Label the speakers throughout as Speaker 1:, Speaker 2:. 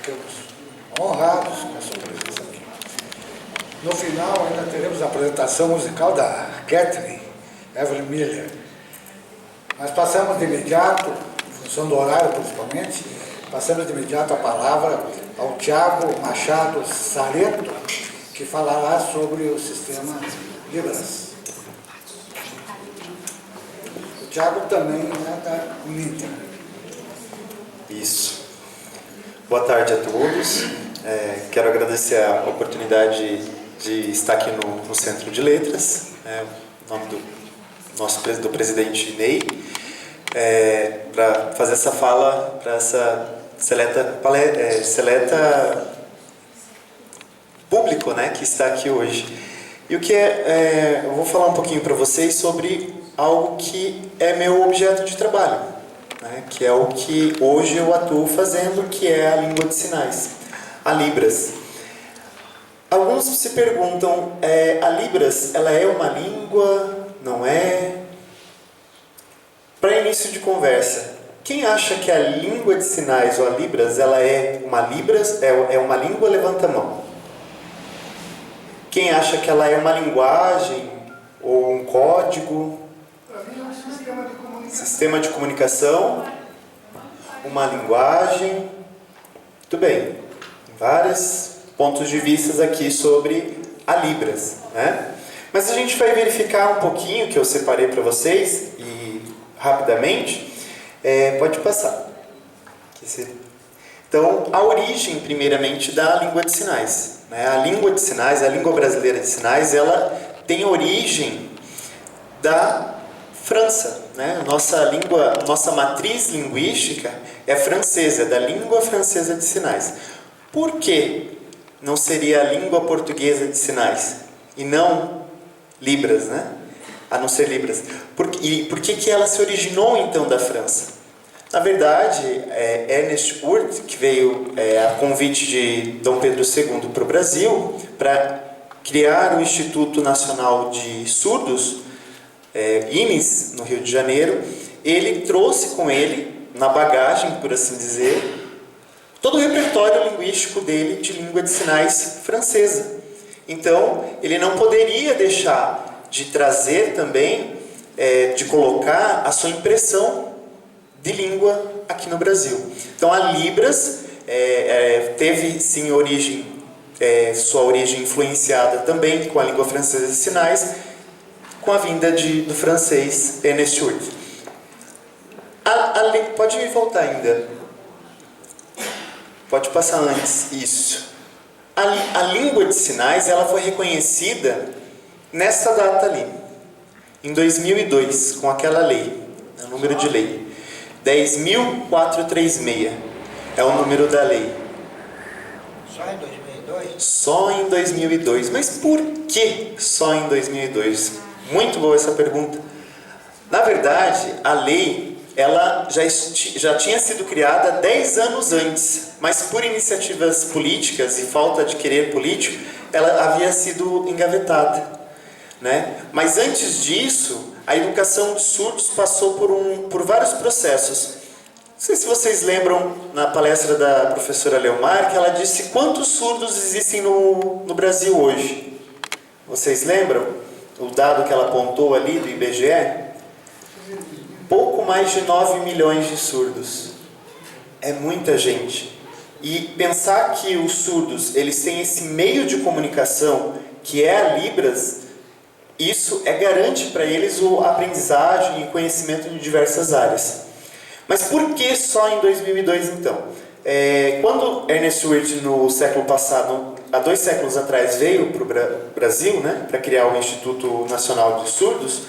Speaker 1: ficamos honrados com a sua presença aqui. No final, ainda teremos a apresentação musical da Kathleen Evelyn Miller. Mas passamos de imediato, em função do horário principalmente, passamos de imediato a palavra ao Tiago Machado Sareto, que falará sobre o sistema Libras. O Tiago também é da Uninter.
Speaker 2: Isso. Boa tarde a todos. Quero agradecer a oportunidade de estar aqui no Centro de Letras, em nome do presidente Ney, para fazer essa fala para essa seleta público, né, que está aqui hoje. E o que eu vou falar um pouquinho para vocês sobre algo que é meu objeto de trabalho, né, que é o que hoje eu atuo fazendo, que é a língua de sinais, a Libras. Alguns se perguntam, a Libras, ela é uma língua? Não é? Para início de conversa, quem acha que a língua de sinais ou a Libras, ela é uma Libras, é uma língua, levanta a mão. Quem acha que ela é uma linguagem ou um código?
Speaker 1: Para mim é um sistema de comunicação.
Speaker 2: Sistema de comunicação, uma linguagem. Muito bem, vários pontos de vista aqui sobre a Libras, né? Mas a gente vai verificar um pouquinho, que eu separei para vocês, e rapidamente, pode passar. Então, a origem, primeiramente, da língua de sinais, né? A língua de sinais, a língua brasileira de sinais, ela tem origem da França, né? Nossa matriz linguística é francesa, da língua francesa de sinais. Por que não seria a língua portuguesa de sinais e não Libras, né? A não ser Libras. Por que ela se originou então da França? Na verdade, Ernest Urth, que veio a convite de Dom Pedro II para o Brasil, para criar o Instituto Nacional de Surdos, INES, no Rio de Janeiro, ele trouxe com ele, na bagagem, por assim dizer, todo o repertório linguístico dele de língua de sinais francesa. Então, ele não poderia deixar de trazer também, de colocar a sua impressão de língua aqui no Brasil. Então, a Libras teve, sim, sua origem influenciada também com a língua francesa de sinais, com a vinda do francês Ernest Urth. Pode voltar ainda. Pode passar antes, isso. A língua de sinais, ela foi reconhecida nessa data ali, em 2002, com aquela lei, o número de lei, 10.436, é o número da lei.
Speaker 1: Só em 2002?
Speaker 2: Só em 2002. Mas por que só em 2002? Muito boa essa pergunta. Na verdade, a lei, ela já tinha sido criada 10 anos antes, mas por iniciativas políticas e falta de querer político, ela havia sido engavetada, né? Mas antes disso, a educação de surdos passou por vários processos. Não sei se vocês lembram, na palestra da professora Leomar, que ela disse quantos surdos existem no Brasil hoje. Vocês lembram? O dado que ela apontou ali do IBGE? Pouco mais de 9 milhões de surdos. É muita gente. E pensar que os surdos, eles têm esse meio de comunicação, que é a Libras, isso garante para eles a aprendizagem e conhecimento de diversas áreas. Mas por que só em 2002, então? Quando Ernest Urth, no século passado, há 2 séculos atrás, veio para o Brasil, né, para criar o Instituto Nacional de Surdos,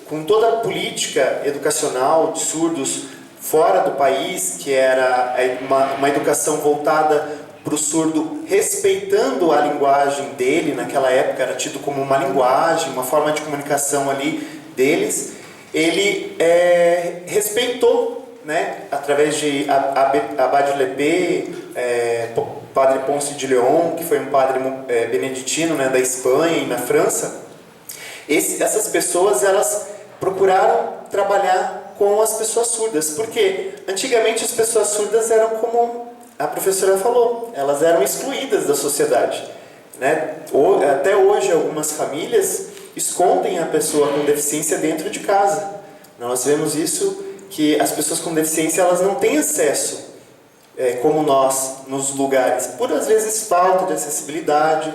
Speaker 2: com toda a política educacional de surdos fora do país, que era uma educação voltada para o surdo, respeitando a linguagem dele, naquela época era tido como uma linguagem, uma forma de comunicação ali deles, ele respeitou, né, através de Abade Lepé, Padre Ponce de Leon, que foi um padre beneditino, né, da Espanha e na França. Essas pessoas, elas procuraram trabalhar com as pessoas surdas. Porque antigamente as pessoas surdas eram como a professora falou, elas eram excluídas da sociedade, né? Até hoje algumas famílias escondem a pessoa com deficiência dentro de casa. Nós vemos isso, que as pessoas com deficiência elas não têm acesso, como nós, nos lugares, por às vezes falta de acessibilidade,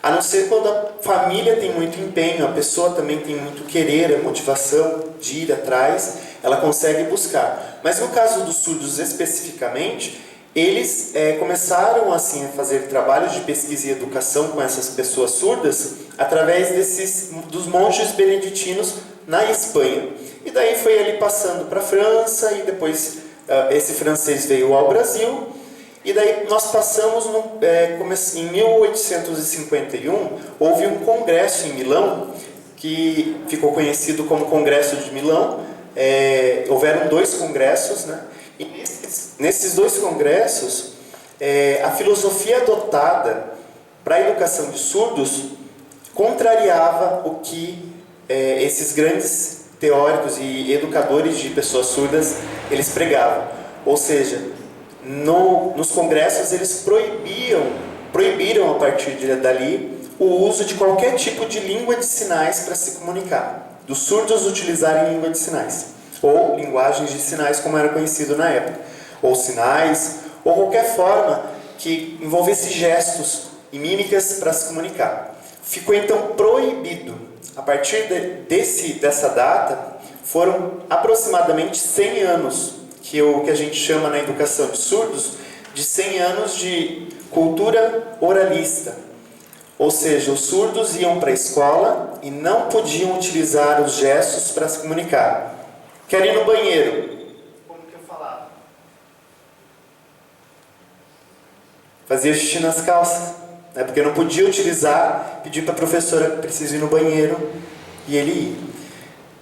Speaker 2: a não ser quando a família tem muito empenho, a pessoa também tem muito querer, a motivação de ir atrás, ela consegue buscar. Mas no caso dos surdos especificamente, eles começaram assim, a fazer trabalhos de pesquisa e educação com essas pessoas surdas através dos monges beneditinos na Espanha. E daí foi ele passando para a França e depois esse francês veio ao Brasil. E daí nós passamos, em 1851, houve um congresso em Milão, que ficou conhecido como Congresso de Milão. Houveram 2 congressos, né? E nesses 2 congressos, a filosofia adotada para a educação de surdos contrariava o que esses grandes teóricos e educadores de pessoas surdas eles pregavam. Ou seja, nos congressos eles proibiram a partir dali o uso de qualquer tipo de língua de sinais para se comunicar, dos surdos utilizarem língua de sinais, ou linguagens de sinais como era conhecido na época, ou sinais, ou qualquer forma que envolvesse gestos e mímicas para se comunicar. Ficou então proibido. A partir dessa data, foram aproximadamente 100 anos, que a gente chama na educação de surdos, de 100 anos de cultura oralista. Ou seja, os surdos iam para a escola e não podiam utilizar os gestos para se comunicar. Quer ir no banheiro? Como que eu falava? Fazia xixi nas calças, né? Porque não podia utilizar, pedir para a professora que precisa ir no banheiro e ele ia.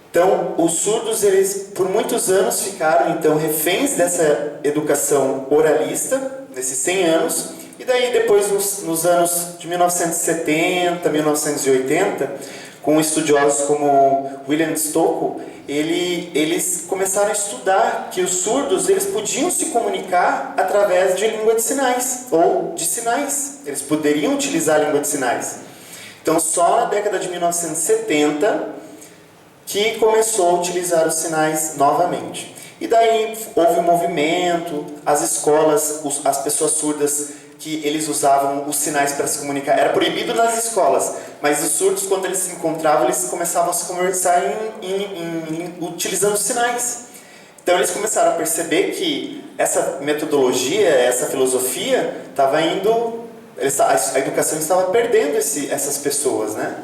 Speaker 2: Então, os surdos, eles por muitos anos ficaram então reféns dessa educação oralista, nesses 100 anos, e daí depois nos anos de 1970, 1980, com estudiosos como William Stockel, eles começaram a estudar que os surdos eles podiam se comunicar através de língua de sinais, ou de sinais, eles poderiam utilizar a língua de sinais. Então, só na década de 1970, que começou a utilizar os sinais novamente. E daí houve um movimento, as escolas, as pessoas surdas, que eles usavam os sinais para se comunicar. Era proibido nas escolas, mas os surdos, quando eles se encontravam, eles começavam a se conversar utilizando sinais. Então eles começaram a perceber que essa metodologia, essa filosofia, estava indo... A educação estava perdendo essas pessoas, né?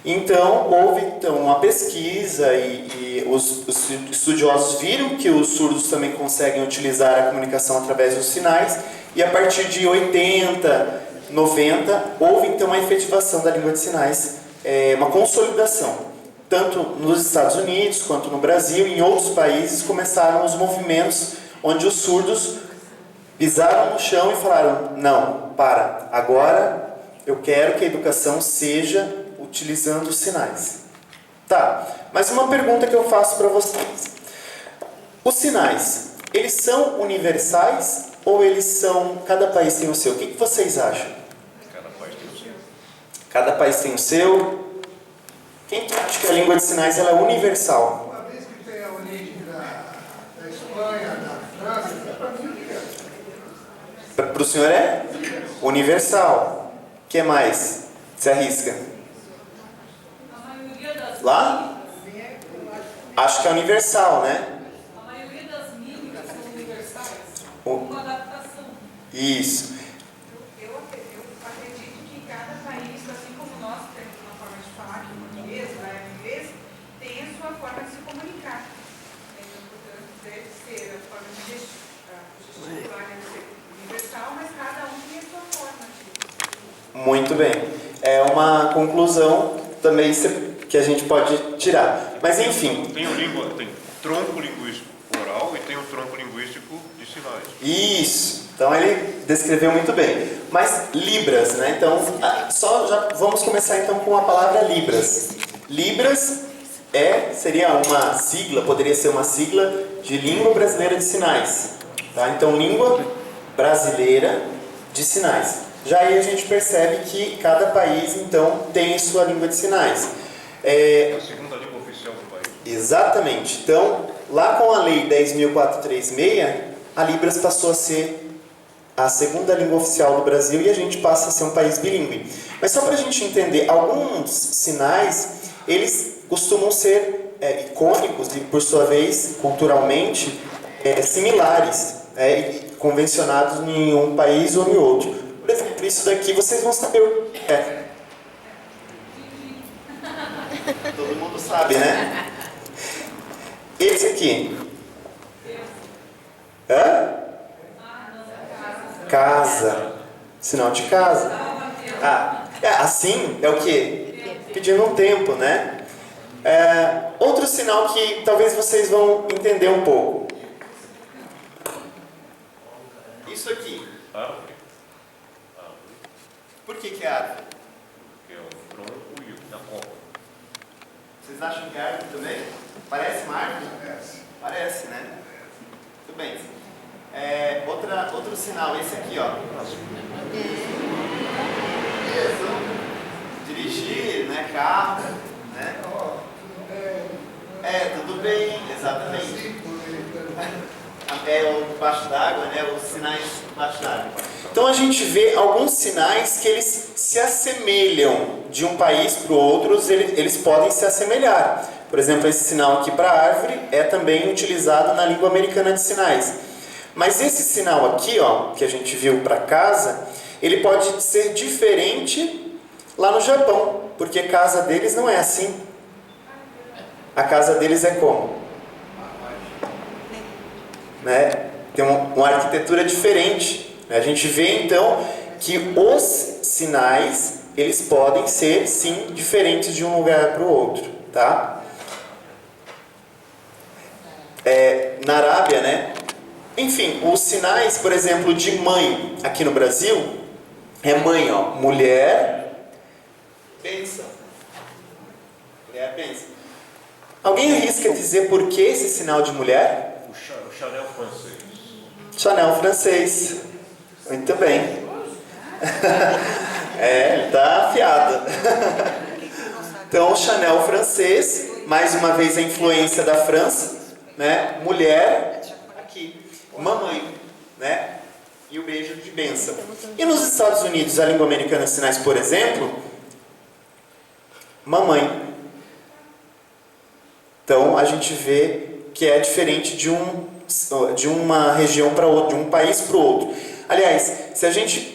Speaker 2: Então, houve uma pesquisa e os estudiosos viram que os surdos também conseguem utilizar a comunicação através dos sinais, e a partir de 80, 90, houve então uma efetivação da língua de sinais, uma consolidação. Tanto nos Estados Unidos quanto no Brasil e em outros países começaram os movimentos onde os surdos pisaram no chão e falaram: não, agora eu quero que a educação seja utilizando os sinais. Tá, mas uma pergunta que eu faço para vocês. Os sinais, eles são universais ou eles são... Cada país tem o seu? O que vocês acham?
Speaker 3: Cada país tem o seu.
Speaker 2: Cada país tem o seu? Quem acha que a língua de sinais ela é universal?
Speaker 1: Uma vez que tem a origem da Espanha, da França, para mim é.
Speaker 2: Para o senhor é? Universal. O que mais? Se arrisca? Lá? Acho que é universal, né?
Speaker 4: A maioria das mímicas são universais,
Speaker 2: O-
Speaker 4: com adaptação.
Speaker 2: Isso.
Speaker 5: Eu acredito que cada país, assim como nós temos uma forma de falar que o português, o inglês, tem a sua forma de se comunicar. Então, portanto, deve ser a forma de gesticular, deve ser universal, mas cada um tem a sua forma de...
Speaker 2: Muito bem. É uma conclusão também que a gente pode tirar. Mas enfim.
Speaker 3: Tem tronco linguístico oral e tem o tronco linguístico de sinais.
Speaker 2: Isso. Então ele descreveu muito bem. Mas Libras, né? Então, já vamos começar então com a palavra Libras. Libras seria uma sigla, poderia ser uma sigla de Língua Brasileira de Sinais. Tá? Então, Língua Brasileira de Sinais. Já aí a gente percebe que cada país, então, tem sua língua de sinais.
Speaker 3: A segunda língua oficial do país.
Speaker 2: Exatamente. Então, lá com a Lei 10.436, a Libras passou a ser a segunda língua oficial do Brasil e a gente passa a ser um país bilíngue. Mas só para a gente entender, alguns sinais, eles costumam ser icônicos e, por sua vez, culturalmente, similares, e convencionados em um país ou em outro. Por exemplo, isso daqui vocês vão saber o que é. Todo mundo sabe, né? Esse aqui. Hã? Casa. Sinal de casa. Assim é o quê? Pedindo um tempo, né? Outro sinal que talvez vocês vão entender um pouco. Isso aqui.
Speaker 3: Árvore.
Speaker 2: Por que é árvore?
Speaker 3: Que é o tronco e a copa.
Speaker 2: Vocês acham que é árvore também? Parece uma árvore? Parece, né? Tudo bem. Outro sinal, esse aqui, ó. Dirigir, né? Carro, né? Tudo bem, exatamente. O baixo d'água, né? Os sinais baixo d'água. Então a gente vê alguns sinais que eles se assemelham de um país para o outro, eles podem se assemelhar. Por exemplo, esse sinal aqui para árvore é também utilizado na língua americana de sinais. Mas esse sinal aqui, ó, que a gente viu para casa, ele pode ser diferente lá no Japão, porque a casa deles não é assim. A casa deles é como? Né? Tem uma arquitetura diferente. A gente vê então que os sinais, eles podem ser sim diferentes de um lugar para o outro, tá? Na Arábia, né? Enfim, os sinais, por exemplo, de mãe aqui no Brasil é mãe, ó, mulher, bênção. Mulher, bênção. Alguém arrisca dizer por que esse sinal de mulher?
Speaker 3: O Chanel francês.
Speaker 2: Chanel francês. Muito bem. Ele está afiado. Então, o Chanel francês, mais uma vez a influência da França, né? Mulher, aqui, mamãe, né? E o beijo de bênção. E nos Estados Unidos, a língua americana de sinais, por exemplo, mamãe. Então, a gente vê que é diferente de uma região para outra, de um país para o outro. Aliás, se a gente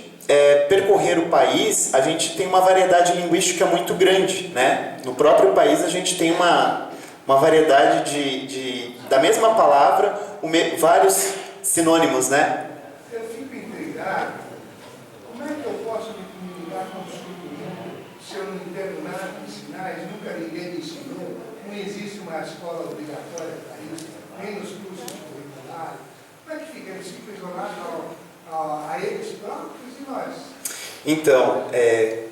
Speaker 2: percorrer o país, a gente tem uma variedade linguística muito grande, né? No próprio país a gente tem uma variedade da mesma palavra, vários sinônimos, né?
Speaker 6: Eu fico intrigado, como é que eu posso me comunicar com o sul-coreano se eu não entendo nada de sinais, nunca ninguém me ensinou, não existe uma escola obrigatória para isso, nem nos cursos curriculares. Como é que fica? Eles ficam isolados a eles próprios e nós?
Speaker 2: Então,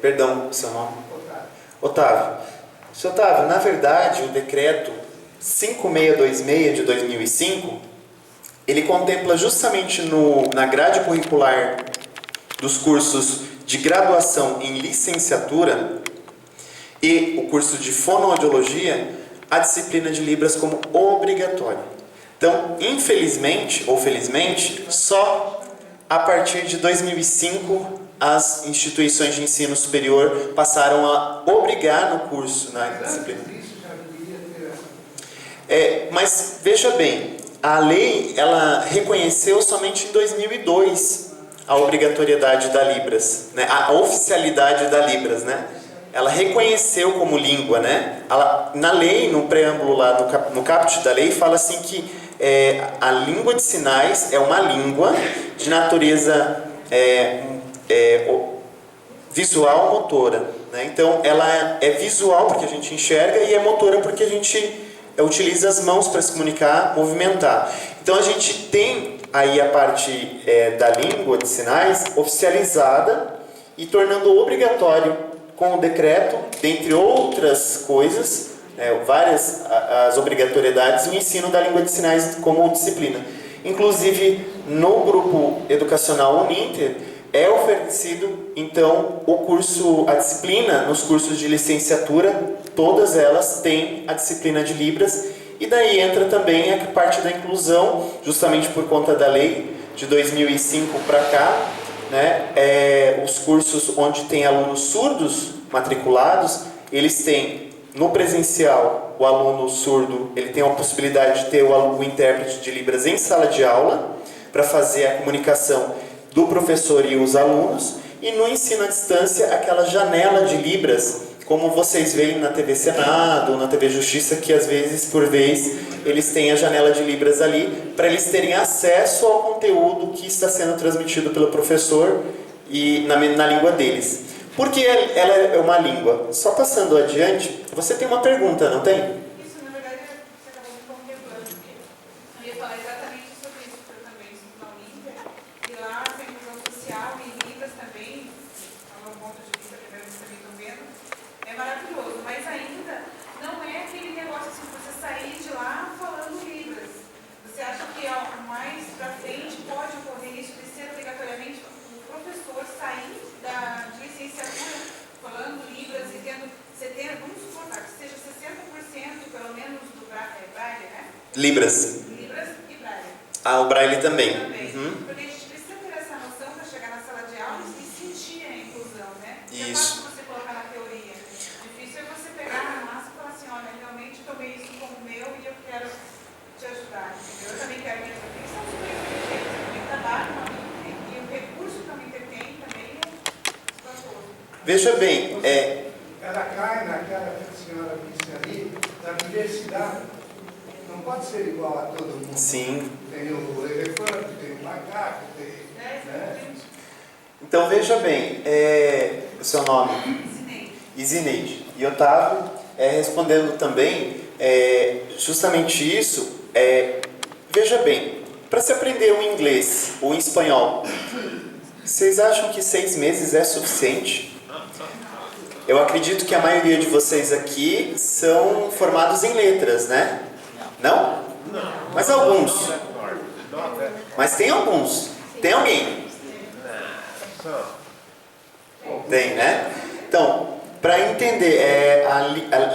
Speaker 2: perdão, seu nome?
Speaker 6: Otávio.
Speaker 2: Seu Otávio, na verdade, o decreto 5626 de 2005, ele contempla justamente na grade curricular dos cursos de graduação em licenciatura e o curso de fonoaudiologia, a disciplina de Libras como obrigatória. Então, infelizmente ou felizmente, só a partir de 2005 as instituições de ensino superior passaram a obrigar no curso, na disciplina. Mas veja bem, a lei ela reconheceu somente em 2002 a obrigatoriedade da Libras, né? A oficialidade da Libras, né? Ela reconheceu como língua, né? Na lei, no preâmbulo lá, no caput da lei, fala assim que a língua de sinais é uma língua de natureza visual motora, né? Então ela é visual porque a gente enxerga e é motora porque a gente utiliza as mãos para se comunicar, movimentar. Então a gente tem aí a parte da língua de sinais oficializada e tornando obrigatório com o decreto, dentre outras coisas, várias as obrigatoriedades e o ensino da língua de sinais como disciplina. Inclusive, no grupo educacional Uninter, é oferecido, então, a disciplina nos cursos de licenciatura, todas elas têm a disciplina de Libras, e daí entra também a parte da inclusão, justamente por conta da lei de 2005 para cá, né, os cursos onde tem alunos surdos matriculados, eles têm, no presencial, o aluno surdo, ele tem a possibilidade de ter o intérprete de Libras em sala de aula, para fazer a comunicação do professor e os alunos, e no ensino à distância, aquela janela de Libras, como vocês veem na TV Senado, na TV Justiça, que às vezes, por vez, eles têm a janela de Libras ali, para eles terem acesso ao conteúdo que está sendo transmitido pelo professor e na língua deles. Porque ela é uma língua. Só passando adiante, você tem uma pergunta, não tem?
Speaker 5: Isso, na verdade, você acabou me contemplando, porque eu ia falar exatamente sobre isso, porque eu também sou na Uninter, e lá tem inclusão social e Libras também, ao meu ponto de vista, que vocês também estão vendo, é maravilhoso, mas ainda não é aquele negócio assim, você sair de lá falando Libras. Você acha que mais pra frente pode ocorrer isso de ser obrigatoriamente o professor sair de licenciatura falando Libras e tendo 70%, vamos supor, que seja 60% pelo menos do Braille, né?
Speaker 2: Libras.
Speaker 5: Libras e Braille.
Speaker 2: Ah, o Braille também.
Speaker 5: Também. Porque a gente precisa ter essa noção para chegar na sala de aula e sentir a inclusão, né? É
Speaker 2: Isso.
Speaker 5: fácil você colocar na teoria. Difícil é você pegar na massa e falar assim, olha, realmente tomei isso como meu e eu quero te ajudar, entendeu? Eu também quero me ajudar. Porque são super inteligentes, eu também trabalho na Uninter e o recurso que a Uninter tem também é espantoso.
Speaker 2: Veja bem,
Speaker 6: Ela cai naquela que a senhora disse ali, da diversidade. Não pode ser igual a todo mundo.
Speaker 2: sim.
Speaker 6: Tem o elefante, tem o macaco, tem... Né?
Speaker 2: Então veja bem, o seu nome?
Speaker 5: Ensinei.
Speaker 2: Isineide. E Otávio, respondendo também, justamente isso, veja bem, para se aprender o inglês ou o espanhol, vocês acham que 6 meses é suficiente? Eu acredito que a maioria de vocês aqui são formados em letras, né? Não? Mas alguns. Mas tem alguns. Tem alguém? Tem, né? Então, para entender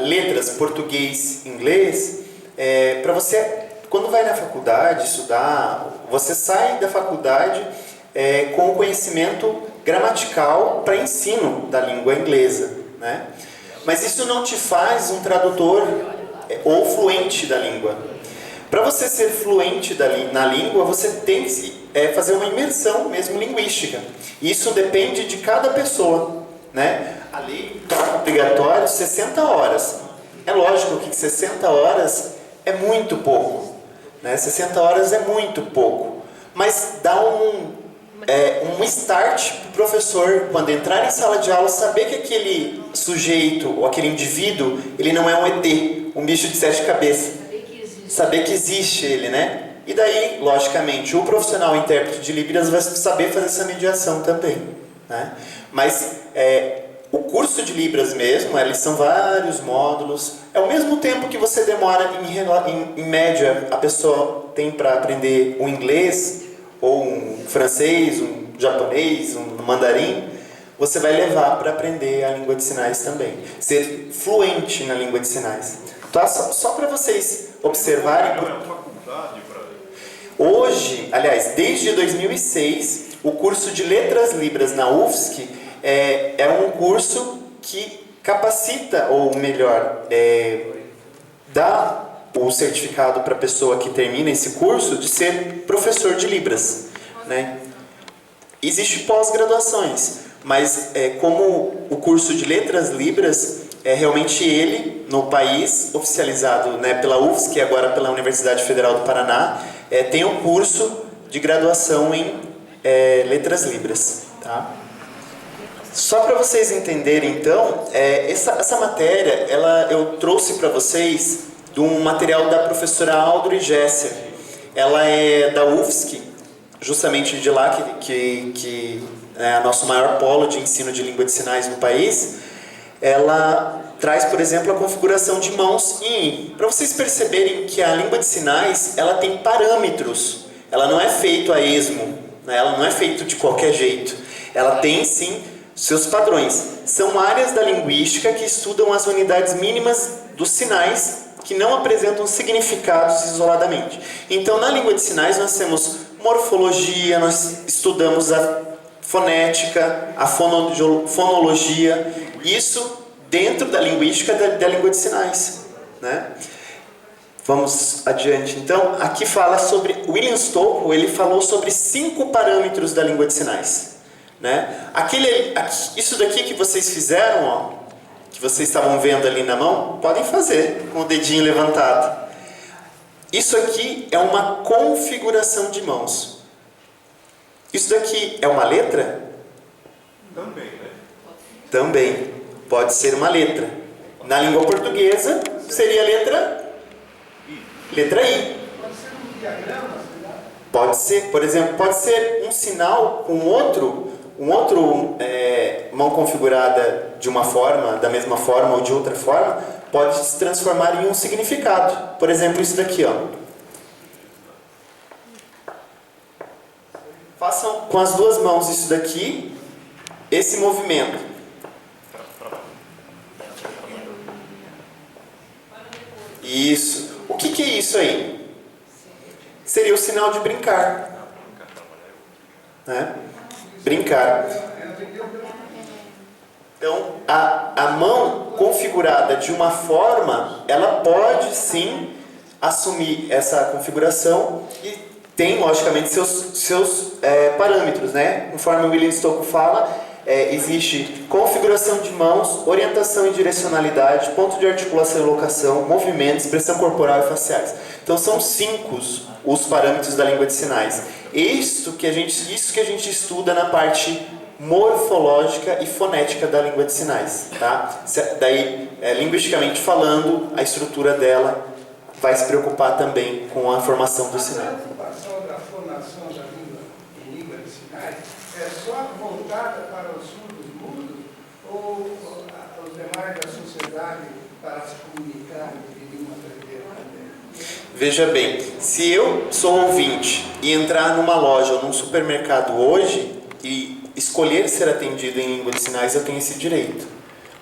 Speaker 2: letras português, inglês, para você, quando vai na faculdade estudar, você sai da faculdade com o conhecimento gramatical para ensino da língua inglesa, né? Mas isso não te faz um tradutor ou fluente da língua. Para você ser fluente na língua, você tem que fazer uma imersão mesmo linguística. Isso depende de cada pessoa, né? A lei está obrigatória 60 horas. É lógico que 60 horas é muito pouco, né? 60 horas é muito pouco. Mas dá um start para o professor, quando entrar em sala de aula, saber que aquele sujeito ou aquele indivíduo, ele não é um ET, um bicho de 7 cabeças. Saber que existe ele, né? E daí, logicamente, o profissional intérprete de Libras vai saber fazer essa mediação também, né? Mas o curso de Libras mesmo, eles são vários módulos. É o mesmo tempo que você demora, em média, a pessoa tem para aprender o inglês, ou um francês, um japonês, um mandarim, você vai levar para aprender a língua de sinais também. Ser fluente na língua de sinais. Tá? Só para vocês observarem. Hoje, aliás, desde 2006, o curso de Letras Libras na UFSC é um curso que capacita, ou melhor, dá o certificado para a pessoa que termina esse curso de ser professor de Libras, né? Existe pós-graduações, mas como o curso de Letras Libras é realmente ele, no país, oficializado, né, pela UFSC e agora pela Universidade Federal do Paraná, tem um curso de graduação em Letras Libras, tá? Só para vocês entenderem, então, essa matéria, eu trouxe para vocês de um material da professora Audrey Gesser. Ela é da UFSC, justamente de lá, que é o nosso maior polo de ensino de língua de sinais no país. Ela traz, por exemplo, a configuração de mãos em I. Para vocês perceberem que a língua de sinais, ela tem parâmetros. Ela não é feita a esmo, né? Ela não é feita de qualquer jeito. Ela tem, sim, seus padrões. São áreas da linguística que estudam as unidades mínimas dos sinais que não apresentam significados isoladamente. Então, na língua de sinais, nós temos morfologia, nós estudamos a fonética, a fonologia, isso dentro da linguística da língua de sinais, né? Vamos adiante. Então, aqui fala sobre... William Stockwell, ele falou sobre 5 parâmetros da língua de sinais, né? Isso daqui que vocês fizeram, ó, que vocês estavam vendo ali na mão, podem fazer com o dedinho levantado. Isso aqui é uma configuração de mãos. Isso daqui é uma letra?
Speaker 3: Também, né?
Speaker 2: Também. Pode ser uma letra. Na língua portuguesa, seria a letra I.
Speaker 6: Pode ser um diagrama, sei lá.
Speaker 2: Pode ser, por exemplo, pode ser um sinal com mão configurada de uma forma, da mesma forma ou de outra forma, pode se transformar em um significado. Por exemplo, isso daqui, ó. Façam com as duas mãos isso daqui, esse movimento. Isso. O que é isso aí? Seria o sinal de brincar, né? Brincar. Então, a mão configurada de uma forma, ela pode sim assumir essa configuração e tem, logicamente, seus parâmetros, né? Conforme o William Stockwell fala, existe configuração de mãos, orientação e direcionalidade, ponto de articulação e locação, movimento, expressão corporal e faciais. Então, são 5 os parâmetros da língua de sinais. Isso que a gente estuda na parte morfológica e fonética da língua de sinais, tá? Daí, linguisticamente falando, a estrutura dela vai se preocupar também com a formação do sinal.
Speaker 6: A preocupação da formação da língua em língua de sinais é só voltada para os surdos mudos ou os demais da sociedade para se comunicarem de língua brasileira também?
Speaker 2: Veja bem, se eu sou ouvinte e entrar numa loja ou num supermercado hoje e escolher ser atendido em língua de sinais, eu tenho esse direito.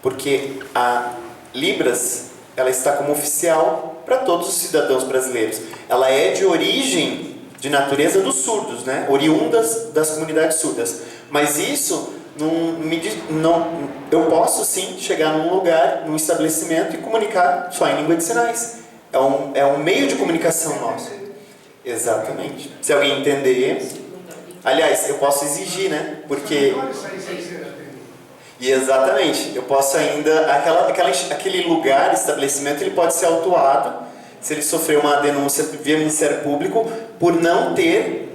Speaker 2: Porque a Libras, ela está como oficial para todos os cidadãos brasileiros. Ela é de origem, de natureza dos surdos, né? Oriundas das comunidades surdas. Mas isso, eu posso sim chegar num lugar, num estabelecimento e comunicar só em língua de sinais. É um meio de comunicação nosso. Exatamente. Se alguém entender... Aliás, eu posso exigir, né? Porque... E exatamente, eu posso ainda... Aquele lugar, estabelecimento, ele pode ser autuado se ele sofrer uma denúncia via Ministério Público por não ter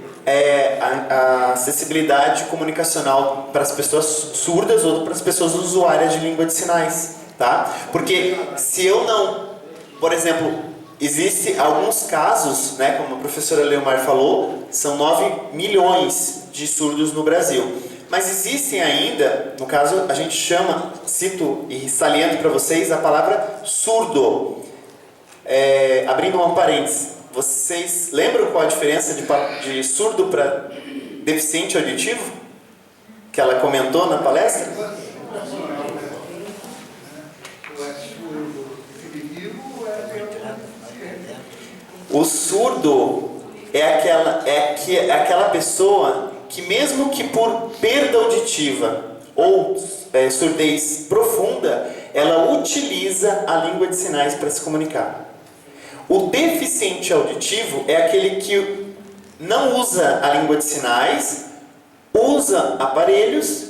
Speaker 2: a acessibilidade comunicacional para as pessoas surdas ou para as pessoas usuárias de língua de sinais, tá? Porque se eu não... Por exemplo, existem alguns casos, né, como a professora Leomar falou, são 9 milhões de surdos no Brasil. Mas existem ainda, no caso, a gente chama, cito e saliento para vocês a palavra surdo. Abrindo um parênteses, vocês lembram qual a diferença de surdo para deficiente auditivo? Que ela comentou na palestra? O surdo é aquela pessoa que, mesmo que por perda auditiva ou surdez profunda, ela utiliza a língua de sinais para se comunicar. O deficiente auditivo é aquele que não usa a língua de sinais, usa aparelhos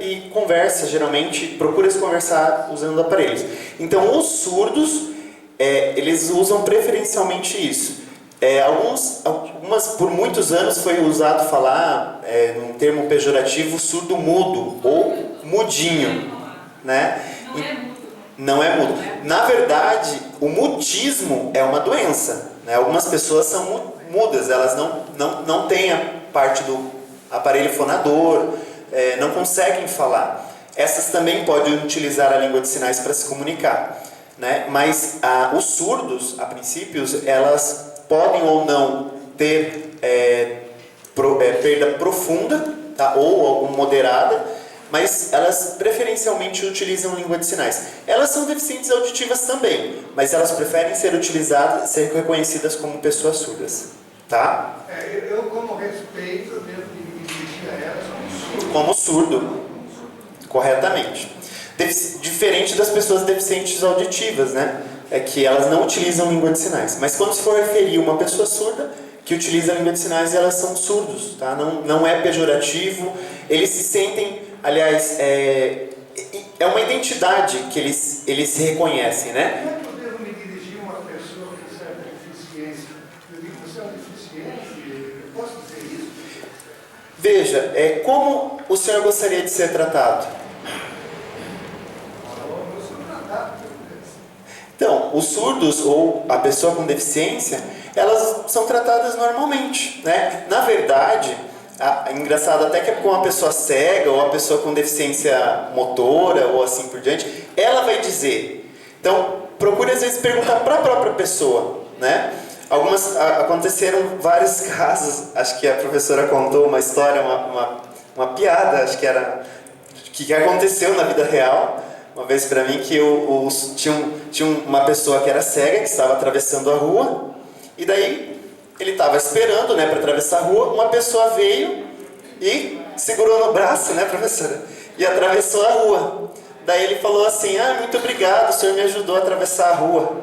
Speaker 2: e conversa, geralmente procura se conversar usando aparelhos. Então, os surdos, eles usam preferencialmente isso. Por muitos anos foi usado falar, num termo pejorativo, surdo-mudo ou mudinho, né?
Speaker 4: Não é mudo.
Speaker 2: Não é mudo. Na verdade, o mutismo é uma doença, né? Algumas pessoas são mudas, elas não têm a parte do aparelho fonador, não conseguem falar. essas também podem utilizar a língua de sinais para se comunicar, né? Mas os surdos, a princípio, elas podem ou não ter perda profunda, tá? Ou alguma moderada, mas elas preferencialmente utilizam língua de sinais. Elas são deficientes auditivas também, mas elas preferem ser utilizadas, ser reconhecidas como pessoas surdas, tá?
Speaker 6: Eu como respeito, eu devo me dirigir a elas
Speaker 2: Como surdo, corretamente. Diferente das pessoas deficientes auditivas, né? É que elas não utilizam língua de sinais. Mas quando se for referir uma pessoa surda que utiliza a língua de sinais, elas são surdos, tá? Não é pejorativo. Eles se sentem, aliás, é uma identidade que eles se reconhecem, né?
Speaker 6: Como é que eu devo me dirigir a uma pessoa com certa deficiência? Eu digo, você é um deficiente? Eu posso dizer isso?
Speaker 2: Veja, como o senhor gostaria de ser tratado?
Speaker 6: Eu sou tratado.
Speaker 2: Então, os surdos ou a pessoa com deficiência, elas são tratadas normalmente, né? Na verdade, é engraçado até que com uma pessoa cega ou a pessoa com deficiência motora ou assim por diante, ela vai dizer. Então, procure às vezes perguntar para a própria pessoa, né? Aconteceram vários casos, acho que a professora contou uma história, uma piada, acho que era que aconteceu na vida real, uma vez para mim, que tinha uma pessoa que era cega, que estava atravessando a rua, e daí ele estava esperando, né, para atravessar a rua, uma pessoa veio e segurou no braço, né, professora, e atravessou a rua. Daí ele falou assim, muito obrigado, o senhor me ajudou a atravessar a rua.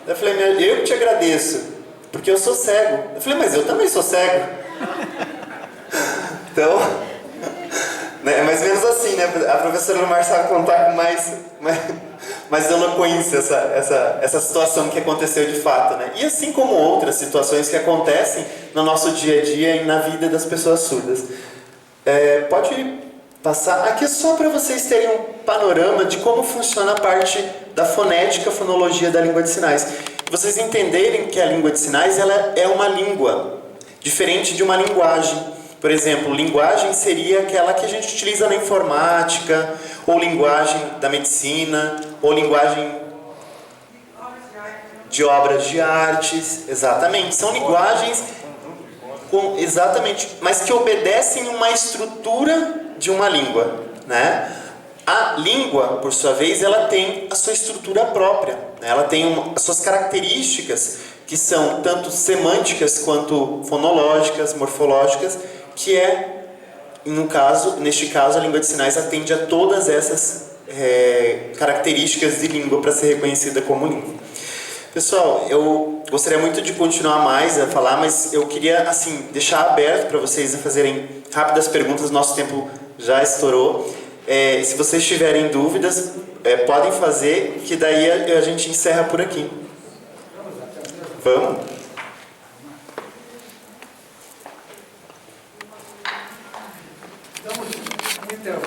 Speaker 2: Eu falei, eu que te agradeço, porque eu sou cego. Eu falei, mas eu também sou cego. Então, é mais ou menos assim, né? A professora Lumar sabe contar com mais eloquência essa situação que aconteceu de fato, né? E assim como outras situações que acontecem no nosso dia a dia e na vida das pessoas surdas. Pode passar. Aqui é só para vocês terem um panorama de como funciona a parte da fonética, fonologia da língua de sinais. Vocês entenderem que a língua de sinais ela é uma língua, diferente de uma linguagem. Por exemplo, linguagem seria aquela que a gente utiliza na informática, ou linguagem da medicina, ou linguagem de obras de artes. Exatamente, são linguagens exatamente, mas que obedecem uma estrutura de uma língua, né? A língua, por sua vez, ela tem a sua estrutura própria, né? Ela tem as suas características, que são tanto semânticas quanto fonológicas, morfológicas, que neste caso, a língua de sinais atende a todas essas características de língua para ser reconhecida como língua. Pessoal, eu gostaria muito de continuar mais a falar, mas eu queria assim deixar aberto para vocês fazerem rápidas perguntas, nosso tempo já estourou. Se vocês tiverem dúvidas, podem fazer, que daí a gente encerra por aqui. Vamos?
Speaker 1: Estamos no intervalo.